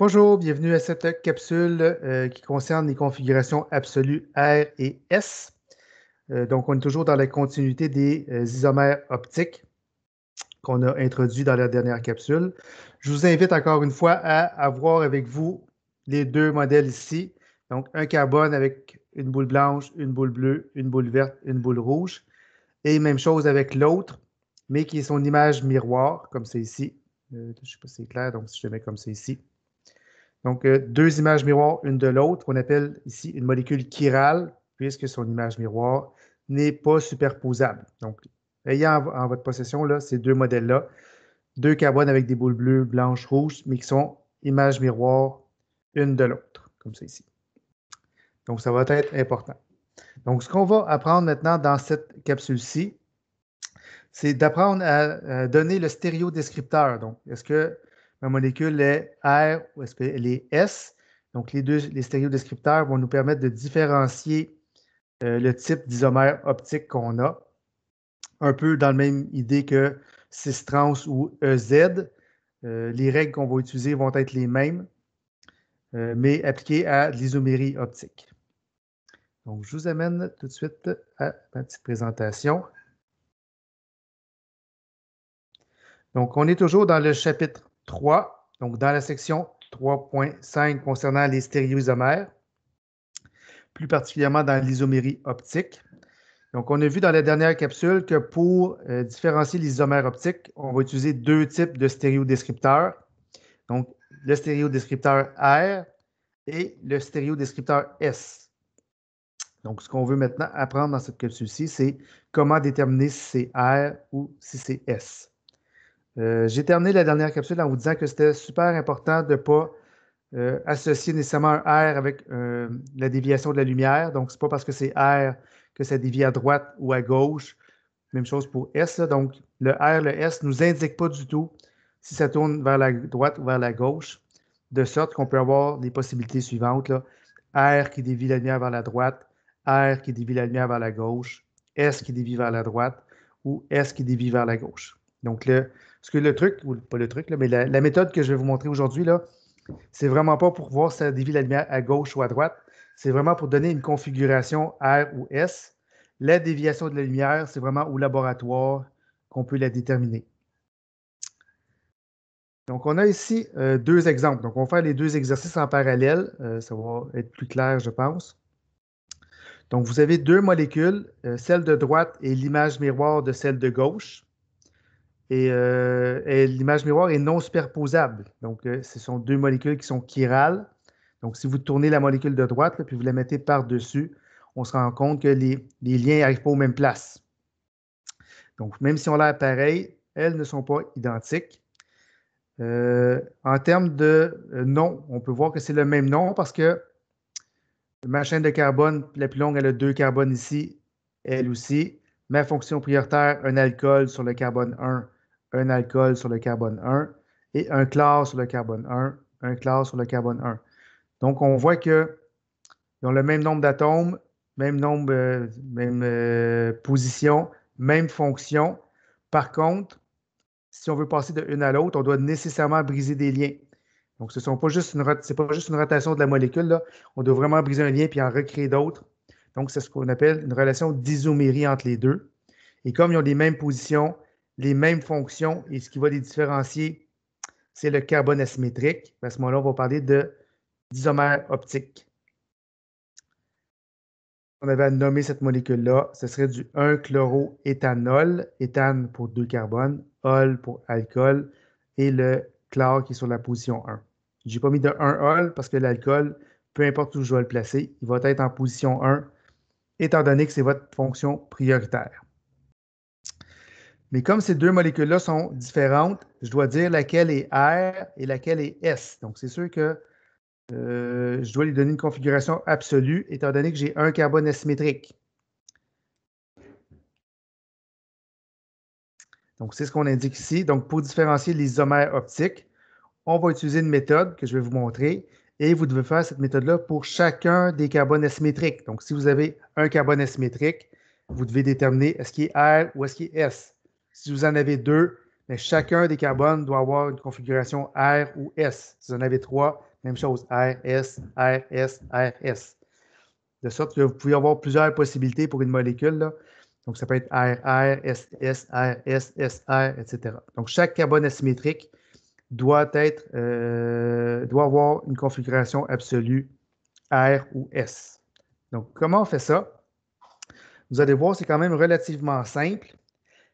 Bonjour, bienvenue à cette capsule qui concerne les configurations absolues R et S. Donc, on est toujours dans la continuité des isomères optiques qu'on a introduits dans la dernière capsule. Je vous invite encore une fois à avoir avec vous les deux modèles ici. Donc, un carbone avec une boule blanche, une boule bleue, une boule verte, une boule rouge. Et même chose avec l'autre, mais qui est son image miroir, comme c'est ici. Je ne sais pas si c'est clair, donc si je le mets comme c'est ici. Donc, deux images miroirs, une de l'autre, qu'on appelle ici une molécule chirale, puisque son image miroir n'est pas superposable. Donc, ayant en votre possession là, ces deux modèles-là, deux carbones avec des boules bleues, blanches, rouges, mais qui sont images miroirs une de l'autre, comme c'est ici. Donc, ça va être important. Donc, ce qu'on va apprendre maintenant dans cette capsule-ci, c'est d'apprendre à donner le stéréodescripteur. Donc, est-ce que ma molécule est R ou est-ce qu'elle est S? Donc, les stéréodescripteurs vont nous permettre de différencier le type d'isomère optique qu'on a, un peu dans la même idée que cis-trans ou EZ. Les règles qu'on va utiliser vont être les mêmes, mais appliquées à l'isomérie optique. Donc, je vous amène tout de suite à ma petite présentation. Donc, on est toujours dans le chapitre 3, donc dans la section 3.5 concernant les stéréoisomères, plus particulièrement dans l'isomérie optique. Donc, on a vu dans la dernière capsule que pour différencier les isomères optiques, on va utiliser deux types de stéréodescripteurs. Donc, le stéréodescripteur R et le stéréodescripteur S. Donc, ce qu'on veut maintenant apprendre dans cette capsule-ci, c'est comment déterminer si c'est R ou si c'est S. J'ai terminé la dernière capsule en vous disant que c'était super important de ne pas associer nécessairement un R avec la déviation de la lumière. Donc, ce n'est pas parce que c'est R que ça dévie à droite ou à gauche. Même chose pour S. Là. Donc, le R, le S ne nous indique pas du tout si ça tourne vers la droite ou vers la gauche, de sorte qu'on peut avoir des possibilités suivantes. Là. R qui dévie la lumière vers la droite, R qui dévie la lumière vers la gauche, S qui dévie vers la droite ou S qui dévie vers la gauche. Donc, le truc, ou pas le truc, là, mais la méthode que je vais vous montrer aujourd'hui, là, c'est vraiment pas pour voir si ça dévie la lumière à gauche ou à droite. C'est vraiment pour donner une configuration R ou S. La déviation de la lumière, c'est vraiment au laboratoire qu'on peut la déterminer. Donc, on a ici deux exemples. Donc, on va faire les deux exercices en parallèle. Ça va être plus clair, je pense. Donc, vous avez deux molécules. Celle de droite est l'image miroir de celle de gauche. Et l'image miroir est non superposable. Donc, ce sont deux molécules qui sont chirales. Donc, si vous tournez la molécule de droite, là, puis vous la mettez par-dessus, on se rend compte que les liens n'arrivent pas aux mêmes places. Donc, même si on a l'air pareil, elles ne sont pas identiques. En termes de nom, on peut voir que c'est le même nom parce que ma chaîne de carbone la plus longue, elle a deux carbones ici, elle aussi. Ma fonction prioritaire, un alcool sur le carbone 1, un alcool sur le carbone 1 et un chlore sur le carbone 1, un chlore sur le carbone 1. Donc, on voit qu'ils ont le même nombre d'atomes, même nombre, même position, même fonction. Par contre, si on veut passer de une à l'autre, on doit nécessairement briser des liens. Donc, ce n'est pas juste une rotation de la molécule. Là. On doit vraiment briser un lien puis en recréer d'autres. Donc, c'est ce qu'on appelle une relation d'isomérie entre les deux. Et comme ils ont les mêmes positions, les mêmes fonctions, et ce qui va les différencier, c'est le carbone asymétrique. À ce moment-là, on va parler d'isomère optique. On avait à nommer cette molécule-là, ce serait du 1-chloroéthanol, éthane pour deux carbones, ol pour alcool, et le chlore qui est sur la position 1. Je n'ai pas mis de 1-ol parce que l'alcool, peu importe où je vais le placer, il va être en position 1, étant donné que c'est votre fonction prioritaire. Mais comme ces deux molécules-là sont différentes, je dois dire laquelle est R et laquelle est S. Donc, c'est sûr que je dois lui donner une configuration absolue, étant donné que j'ai un carbone asymétrique. Donc, c'est ce qu'on indique ici. Donc, pour différencier les isomères optiques, on va utiliser une méthode que je vais vous montrer et vous devez faire cette méthode-là pour chacun des carbones asymétriques. Donc, si vous avez un carbone asymétrique, vous devez déterminer est-ce qu'il est R ou est-ce qu'il est S. Si vous en avez deux, bien, chacun des carbones doit avoir une configuration R ou S. Si vous en avez trois, Même chose, R, S, R, S, R, S. De sorte que vous pouvez avoir plusieurs possibilités pour une molécule, là. Donc, ça peut être R, R, S, S, R, S, S, R, etc. Donc, chaque carbone asymétrique doit avoir une configuration absolue R ou S. Donc, comment on fait ça? Vous allez voir, c'est quand même relativement simple.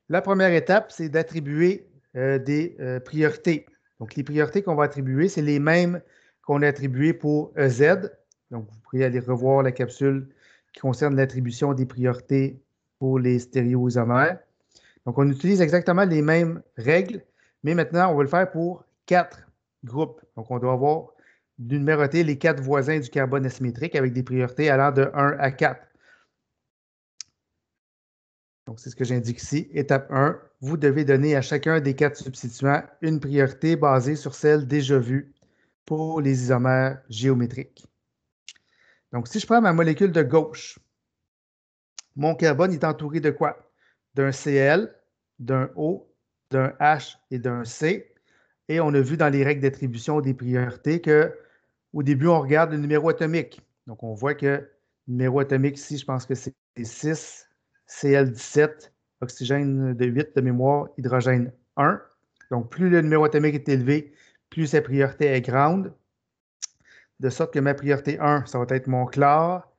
La première étape, c'est d'attribuer des priorités. Donc, les priorités qu'on va attribuer, c'est les mêmes qu'on a attribuées pour EZ. Donc, vous pourriez aller revoir la capsule qui concerne l'attribution des priorités pour les stéréoisomères. Donc, on utilise exactement les mêmes règles, mais maintenant, on va le faire pour 4 groupes. Donc, on doit avoir numéroté les 4 voisins du carbone asymétrique avec des priorités allant de 1 à 4. Donc, c'est ce que j'indique ici. Étape 1, vous devez donner à chacun des 4 substituants une priorité basée sur celle déjà vue pour les isomères géométriques. Donc, si je prends ma molécule de gauche, mon carbone est entouré de quoi? D'un Cl, d'un O, d'un H et d'un C. Et on a vu dans les règles d'attribution des priorités qu'au début, on regarde le numéro atomique. Donc, on voit que le numéro atomique ici, je pense que c'est 6, Cl17, oxygène de 8 de mémoire, hydrogène 1. Donc, plus le numéro atomique est élevé, plus sa priorité est grande. De sorte que ma priorité 1, ça va être mon chlore.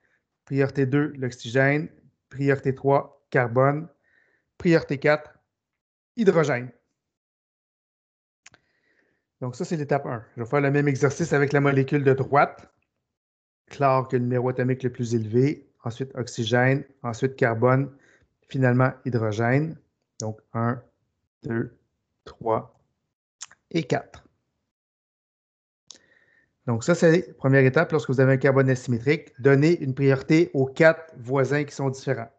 Priorité 2, l'oxygène. Priorité 3, carbone. Priorité 4, hydrogène. Donc, ça, c'est l'étape 1. Je vais faire le même exercice avec la molécule de droite. Chlore, qui est le numéro atomique le plus élevé. Ensuite, oxygène. Ensuite, carbone. Finalement, hydrogène. Donc, 1, 2, 3 et 4. Donc, ça, c'est la première étape lorsque vous avez un carbone asymétrique. Donnez une priorité aux 4 voisins qui sont différents.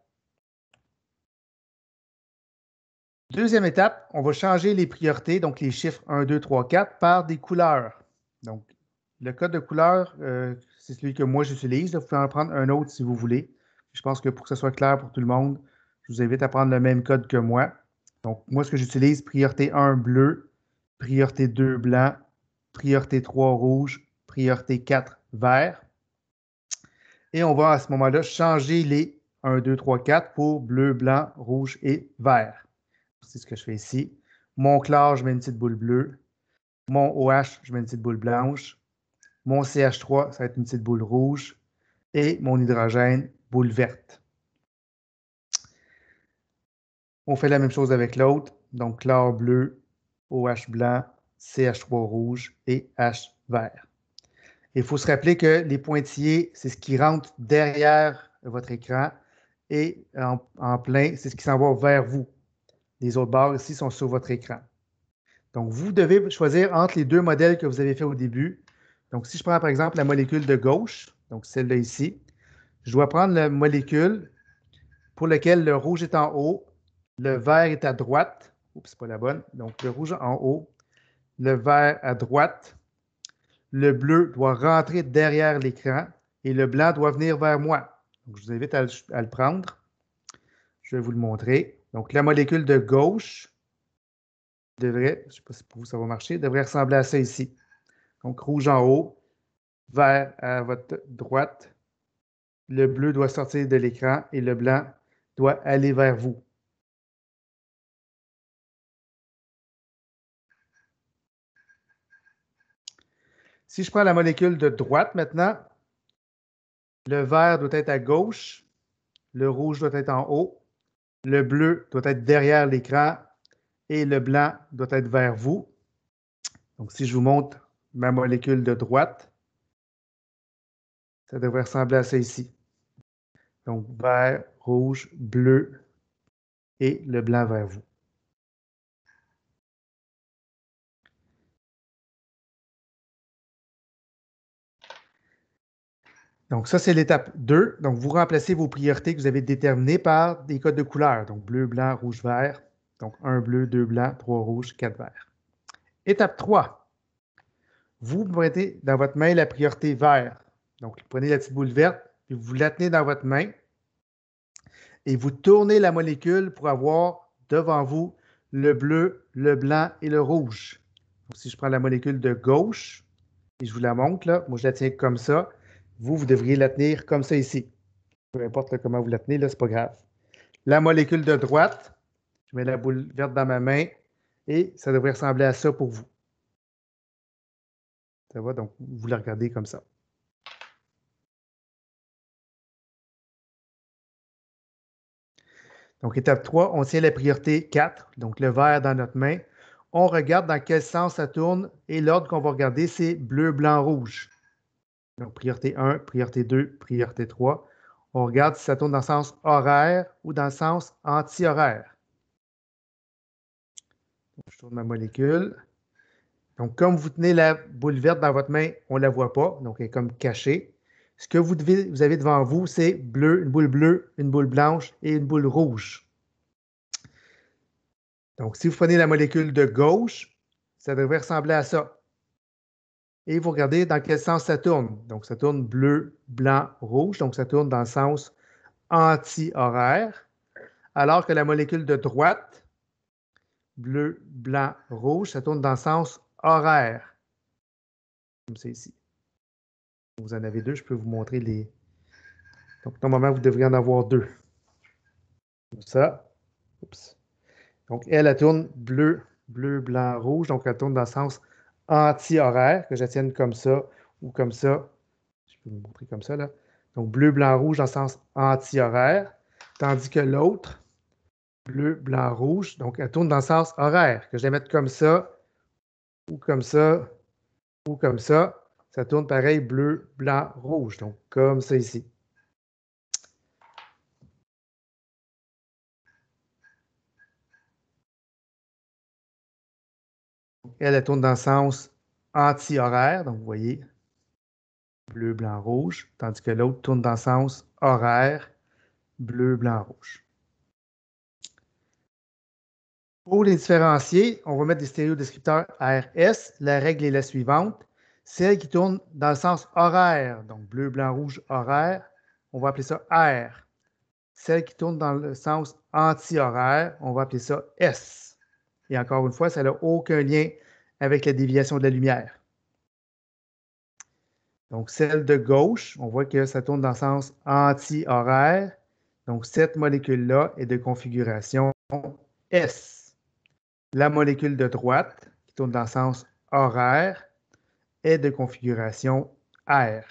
Deuxième étape, on va changer les priorités, donc les chiffres 1, 2, 3, 4, par des couleurs. Donc, le code de couleur, c'est celui que moi j'utilise. Vous pouvez en prendre un autre si vous voulez. Je pense que pour que ce soit clair pour tout le monde, je vous invite à prendre le même code que moi. Donc, moi, ce que j'utilise, priorité 1, bleu, priorité 2, blanc, priorité 3, rouge, priorité 4, vert. Et on va à ce moment-là changer les 1, 2, 3, 4 pour bleu, blanc, rouge et vert. C'est ce que je fais ici. Mon chlore, je mets une petite boule bleue. Mon OH, je mets une petite boule blanche. Mon CH3, ça va être une petite boule rouge. Et mon hydrogène, boule verte. On fait la même chose avec l'autre. Donc, chlore bleu, OH blanc, CH3 rouge et H vert. Il faut se rappeler que les pointillés, c'est ce qui rentre derrière votre écran. Et en plein, c'est ce qui s'en va vers vous. Les autres barres ici sont sur votre écran. Donc, vous devez choisir entre les deux modèles que vous avez fait au début. Donc, si je prends par exemple la molécule de gauche, donc celle-là ici, je dois prendre la molécule pour laquelle le rouge est en haut, le vert est à droite. Oups, c'est pas la bonne. Donc, le rouge en haut, le vert à droite. Le bleu doit rentrer derrière l'écran et le blanc doit venir vers moi. Donc, je vous invite à le prendre. Je vais vous le montrer. Donc, la molécule de gauche devrait, je ne sais pas si pour vous ça va marcher, devrait ressembler à ça ici. Donc, rouge en haut, vert à votre droite. Le bleu doit sortir de l'écran et le blanc doit aller vers vous. Si je prends la molécule de droite maintenant, le vert doit être à gauche, le rouge doit être en haut, le bleu doit être derrière l'écran et le blanc doit être vers vous. Donc, si je vous montre ma molécule de droite, ça devrait ressembler à ça ici. Donc, vert, rouge, bleu et le blanc vers vous. Donc, ça, c'est l'étape 2. Donc, vous remplacez vos priorités que vous avez déterminées par des codes de couleur. Donc, bleu, blanc, rouge, vert. Donc, 1 bleu, 2 blanc, 3 rouge, 4 vert. Étape 3. Vous mettez dans votre main la priorité vert. Donc, vous prenez la petite boule verte, puis vous la tenez dans votre main et vous tournez la molécule pour avoir devant vous le bleu, le blanc et le rouge. Donc, si je prends la molécule de gauche, Et je vous la montre, là. Moi, je la tiens comme ça. Vous devriez la tenir comme ça ici. Peu importe là, comment vous la tenez, là, c'est pas grave. La molécule de droite, je mets la boule verte dans ma main et ça devrait ressembler à ça pour vous. Ça va? Donc, vous la regardez comme ça. Donc, étape 3, on tient la priorité 4, donc le vert dans notre main. On regarde dans quel sens ça tourne et l'ordre qu'on va regarder, c'est bleu, blanc, rouge. Donc, priorité 1, priorité 2, priorité 3. On regarde si ça tourne dans le sens horaire ou dans le sens anti-horaire. Je tourne ma molécule. Donc, comme vous tenez la boule verte dans votre main, on ne la voit pas, donc elle est comme cachée. Ce que vous avez devant vous, c'est bleu, une boule blanche et une boule rouge. Donc, si vous prenez la molécule de gauche, ça devrait ressembler à ça. Et vous regardez dans quel sens ça tourne. Donc, ça tourne bleu, blanc, rouge. Donc, ça tourne dans le sens anti-horaire. Alors que la molécule de droite, bleu, blanc, rouge, ça tourne dans le sens horaire. Comme c'est ici. Vous en avez deux, je peux vous montrer les. Donc, normalement, vous devriez en avoir deux. Comme ça. Oups. Donc, elle tourne bleu, bleu, blanc, rouge. Donc, elle tourne dans le sens anti-horaire, que je tienne comme ça ou comme ça. Je peux vous montrer comme ça, là. Donc, bleu, blanc, rouge dans le sens anti-horaire. Tandis que l'autre, bleu, blanc, rouge, donc elle tourne dans le sens horaire. Que je la mette comme ça, ou comme ça, ou comme ça. Ça tourne pareil, bleu, blanc, rouge. Donc, comme ça ici. Elle tourne dans le sens anti-horaire. Donc, vous voyez, bleu, blanc, rouge. Tandis que l'autre tourne dans le sens horaire, bleu, blanc, rouge. Pour les différencier, on va mettre des stéréodescripteurs RS. La règle est la suivante. Celle qui tourne dans le sens horaire, donc bleu, blanc, rouge, horaire, on va appeler ça R. Celle qui tourne dans le sens anti-horaire, on va appeler ça S. Et encore une fois, ça n'a aucun lien avec la déviation de la lumière. Donc, celle de gauche, on voit que ça tourne dans le sens anti-horaire. Donc, cette molécule-là est de configuration S. La molécule de droite, qui tourne dans le sens horaire, est de configuration R.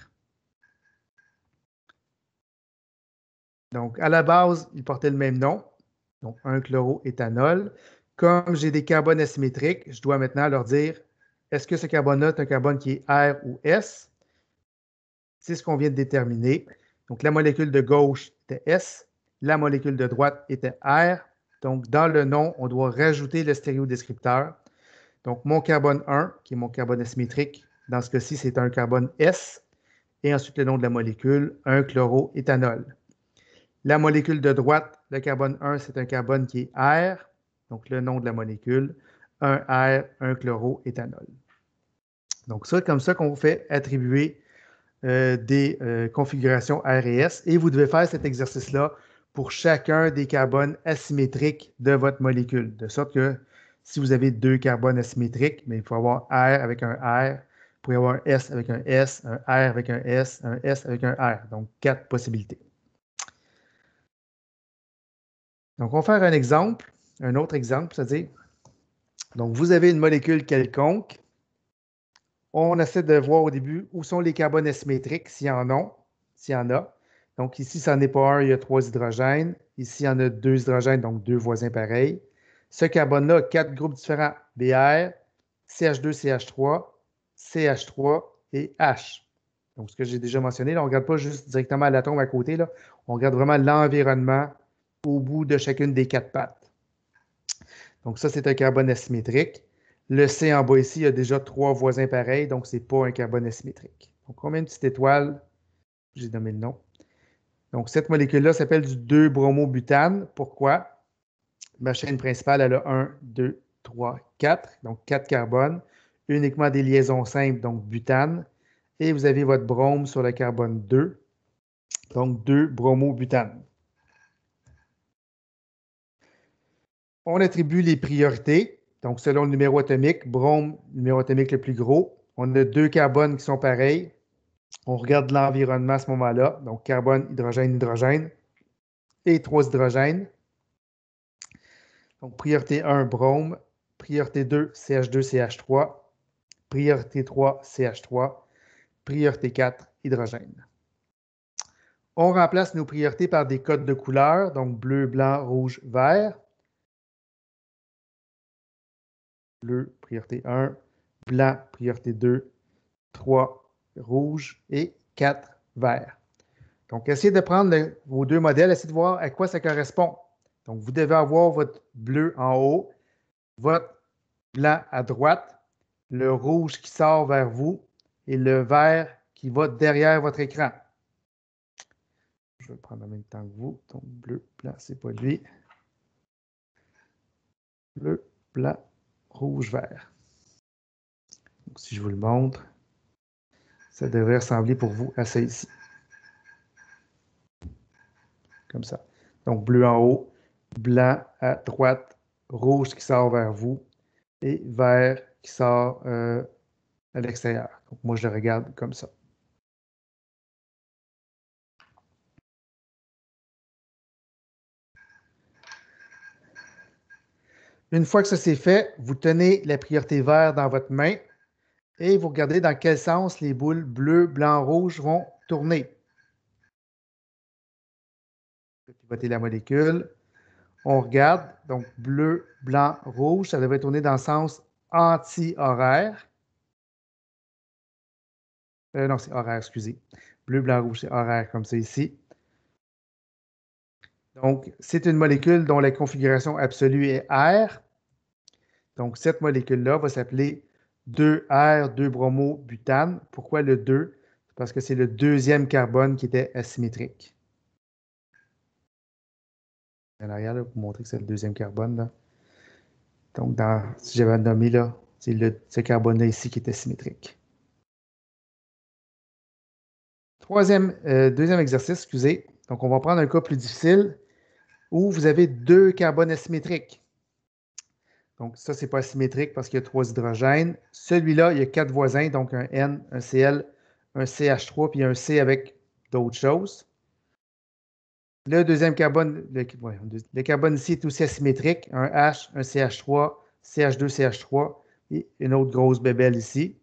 Donc, à la base, ils portaient le même nom, donc 1-chloroéthanol. Comme j'ai des carbones asymétriques, je dois maintenant leur dire, est-ce que ce carbone-là est un carbone qui est R ou S? C'est ce qu'on vient de déterminer. Donc, la molécule de gauche était S, la molécule de droite était R. Donc, dans le nom, on doit rajouter le stéréodescripteur. Donc, mon carbone 1, qui est mon carbone asymétrique, dans ce cas-ci, c'est un carbone S. Et ensuite, le nom de la molécule, 1-chloroéthanol. La molécule de droite, le carbone 1, c'est un carbone qui est R. Donc, le nom de la molécule, 1R, 1-chloroéthanol. Donc, c'est comme ça qu'on fait attribuer des configurations R et S. Et vous devez faire cet exercice-là pour chacun des carbones asymétriques de votre molécule. De sorte que si vous avez deux carbones asymétriques, mais il faut avoir R avec un R, vous pouvez avoir un S avec un S, un R avec un S avec un R. Donc, 4 possibilités. Donc, on va faire un exemple, un autre exemple, c'est-à-dire, donc vous avez une molécule quelconque. On essaie de voir au début où sont les carbones asymétriques, s'il y en a. Donc ici, ça n'en est pas un, il y a 3 hydrogènes. Ici, il y en a 2 hydrogènes, donc 2 voisins pareils. Ce carbone-là a 4 groupes différents, Br, CH2CH3, CH3 et H. Donc, ce que j'ai déjà mentionné, là, on ne regarde pas juste directement l'atome à côté, là. On regarde vraiment l'environnement au bout de chacune des 4 pattes. Donc, ça, c'est un carbone asymétrique. Le C en bas ici, il y a déjà 3 voisins pareils, donc ce n'est pas un carbone asymétrique. Donc, on met une petite étoile, j'ai nommé le nom. Donc, cette molécule-là s'appelle du 2-bromobutane. Pourquoi? Ma chaîne principale, elle a 1, 2, 3, 4, donc 4 carbones, uniquement des liaisons simples, donc butane. Et vous avez votre brome sur le carbone 2, donc 2-bromobutane. On attribue les priorités. Donc, selon le numéro atomique, brome, numéro atomique le plus gros, on a 2 carbones qui sont pareils. On regarde l'environnement à ce moment-là. Donc, carbone, hydrogène, hydrogène. Et 3 hydrogènes. Donc, priorité 1, brome. Priorité 2, CH2, CH3. Priorité 3, CH3. Priorité 4, hydrogène. On remplace nos priorités par des codes de couleur, donc bleu, blanc, rouge, vert. Bleu, priorité 1. Blanc, priorité 2. 3, rouge et 4, vert. Donc, essayez de prendre vos deux modèles, essayez de voir à quoi ça correspond. Donc, vous devez avoir votre bleu en haut, votre blanc à droite, le rouge qui sort vers vous et le vert qui va derrière votre écran. Je vais le prendre en même temps que vous. Donc, bleu, blanc, c'est pas lui. Bleu, blanc, rouge, vert. Donc, si je vous le montre, ça devrait ressembler pour vous à ça ici. Comme ça. Donc, bleu en haut, blanc à droite, rouge qui sort vers vous et vert qui sort à l'extérieur. Donc, moi, je le regarde comme ça. Une fois que ça c'est fait, vous tenez la priorité vert dans votre main et vous regardez dans quel sens les boules bleu, blanc, rouge vont tourner. Vous pivotez la molécule. On regarde, donc bleu, blanc, rouge, ça devrait tourner dans le sens anti-horaire. Non, c'est horaire, excusez. Bleu, blanc, rouge, c'est horaire, comme c'est ici. Donc, c'est une molécule dont la configuration absolue est R. Donc, cette molécule-là va s'appeler 2R, 2-bromo-butane. Pourquoi le 2? Parce que c'est le deuxième carbone qui était asymétrique. En arrière, là, pour vous montrer que c'est le deuxième carbone. Là. Donc, si j'avais nommé, là, c'est ce carbone-là ici qui est asymétrique. Deuxième exercice, excusez. Donc, on va prendre un cas plus difficile où vous avez 2 carbones asymétriques. Donc, ça, ce n'est pas asymétrique parce qu'il y a 3 hydrogènes. Celui-là, il y a 4 voisins, donc un N, un Cl, un CH3, puis un C avec d'autres choses. Le deuxième carbone, le carbone ici est aussi asymétrique. Un H, un CH3, CH2, CH3 et une autre grosse bébelle ici.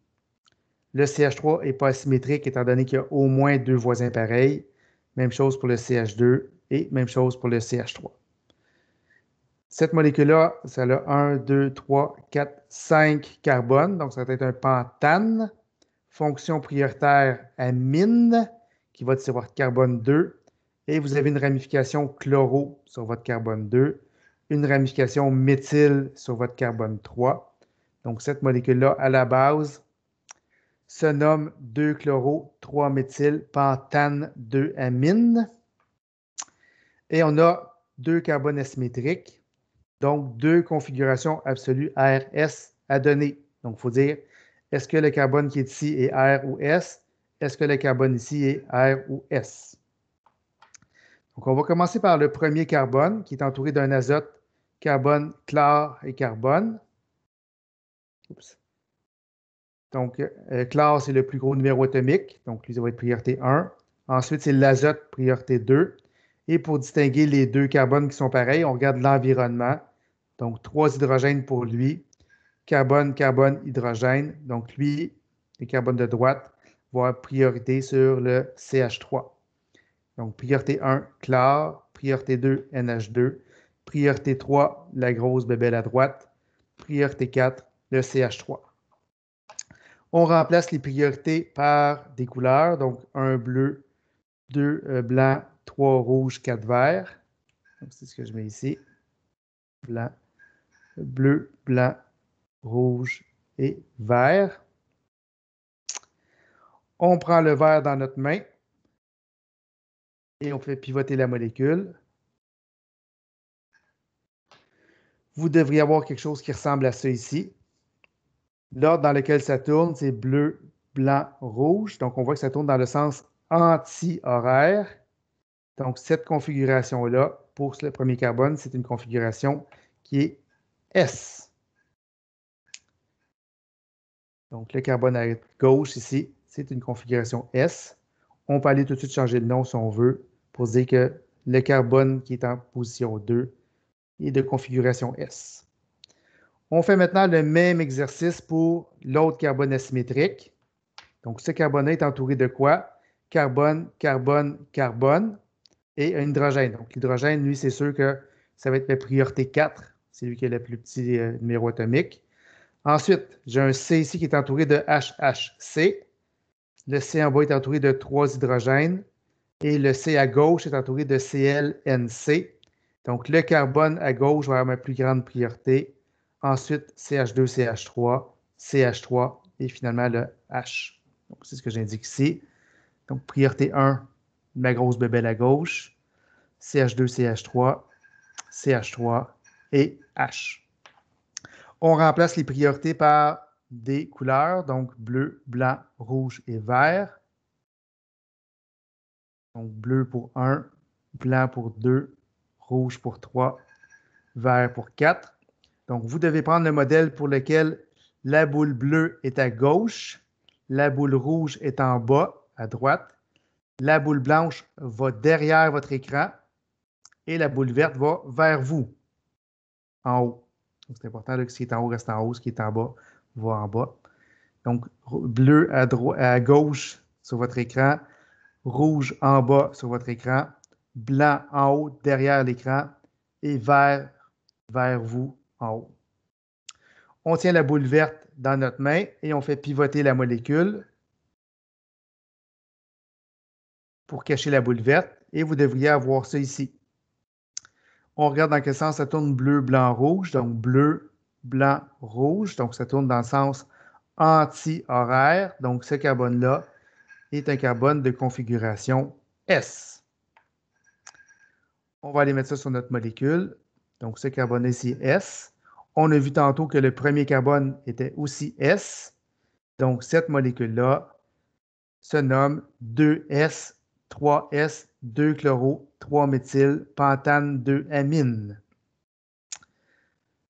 Le CH3 n'est pas asymétrique étant donné qu'il y a au moins 2 voisins pareils. Même chose pour le CH2 et même chose pour le CH3. Cette molécule-là, ça a 1, 2, 3, 4, 5 carbones. Donc, ça va être un pentane. Fonction prioritaire amine, qui va être sur votre carbone 2. Et vous avez une ramification chloro sur votre carbone 2. Une ramification méthyle sur votre carbone 3. Donc, cette molécule-là, à la base, se nomme 2-chloro-3-méthyle pentane 2-amine. Et on a 2 carbones asymétriques. Donc, 2 configurations absolues RS à donner. Donc, il faut dire, est-ce que le carbone qui est ici est R ou S? Est-ce que le carbone ici est R ou S? Donc, on va commencer par le premier carbone qui est entouré d'un azote, carbone, chlore et carbone. Oups. Donc, chlore, c'est le plus gros numéro atomique. Donc, lui, ça va être priorité 1. Ensuite, c'est l'azote, priorité 2. Et pour distinguer les 2 carbones qui sont pareils, on regarde l'environnement. Donc, 3 hydrogènes pour lui. Carbone, carbone, hydrogène. Donc, lui, les carbones de droite, vont avoir priorité sur le CH3. Donc, priorité 1, chlore. Priorité 2, NH2. Priorité 3, la grosse bébelle à droite. Priorité 4, le CH3. On remplace les priorités par des couleurs. Donc, 1 bleu, 2 blanc, 3 rouge, 4 vert. C'est ce que je mets ici. Blanc, bleu, blanc, rouge et vert. On prend le vert dans notre main et on fait pivoter la molécule. Vous devriez avoir quelque chose qui ressemble à ça ici. L'ordre dans lequel ça tourne, c'est bleu, blanc, rouge. Donc, on voit que ça tourne dans le sens anti-horaire. Donc, cette configuration-là, pour le premier carbone, c'est une configuration qui est S. Donc, le carbone à gauche ici, c'est une configuration S. On peut aller tout de suite changer de nom si on veut pour dire que le carbone qui est en position 2 est de configuration S. On fait maintenant le même exercice pour l'autre carbone asymétrique. Donc, ce carbone est entouré de quoi? Carbone, carbone, carbone et un hydrogène. Donc, l'hydrogène, lui, c'est sûr que ça va être la priorité 4. C'est lui qui a le plus petit numéro atomique. Ensuite, j'ai un C ici qui est entouré de HHC. Le C en bas est entouré de 3 hydrogènes. Et le C à gauche est entouré de ClNC. Donc, le carbone à gauche va avoir ma plus grande priorité. Ensuite, CH2, CH3, CH3 et finalement le H. Donc, c'est ce que j'indique ici. Donc, priorité 1, ma grosse bébelle à gauche. CH2, CH3, CH3 et H. On remplace les priorités par des couleurs, donc bleu, blanc, rouge et vert. Donc, bleu pour 1, blanc pour 2, rouge pour 3, vert pour 4. Donc, vous devez prendre le modèle pour lequel la boule bleue est à gauche, la boule rouge est en bas, à droite, la boule blanche va derrière votre écran et la boule verte va vers vous, en haut. C'est important là, que ce qui est en haut reste en haut, ce qui est en bas va en bas. Donc, bleu à gauche sur votre écran, rouge en bas sur votre écran, blanc en haut derrière l'écran et vert vers vous en haut. On tient la boule verte dans notre main et on fait pivoter la molécule pour cacher la boule verte et vous devriez avoir ça ici. On regarde dans quel sens ça tourne bleu, blanc, rouge. Donc bleu, blanc, rouge. Donc ça tourne dans le sens anti-horaire. Donc ce carbone-là est un carbone de configuration S. On va aller mettre ça sur notre molécule. Donc ce carbone ici, S. On a vu tantôt que le premier carbone était aussi S. Donc cette molécule-là se nomme 2S, 3S, 2-chloro, 3-méthyl, pentane, 2-amine.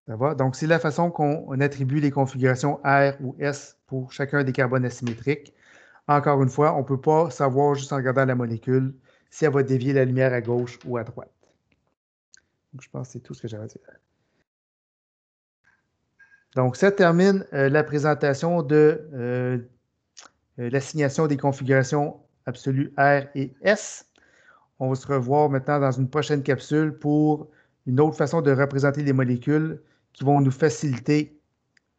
Ça va? Donc, c'est la façon qu'on attribue les configurations R ou S pour chacun des carbones asymétriques. Encore une fois, on ne peut pas savoir juste en regardant la molécule si elle va dévier la lumière à gauche ou à droite. Donc, je pense que c'est tout ce que j'avais à dire. Donc, ça termine la présentation de l'assignation des configurations absolues R et S. On va se revoir maintenant dans une prochaine capsule pour une autre façon de représenter les molécules qui vont nous faciliter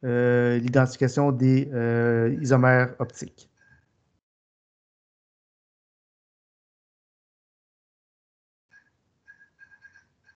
l'identification des isomères optiques.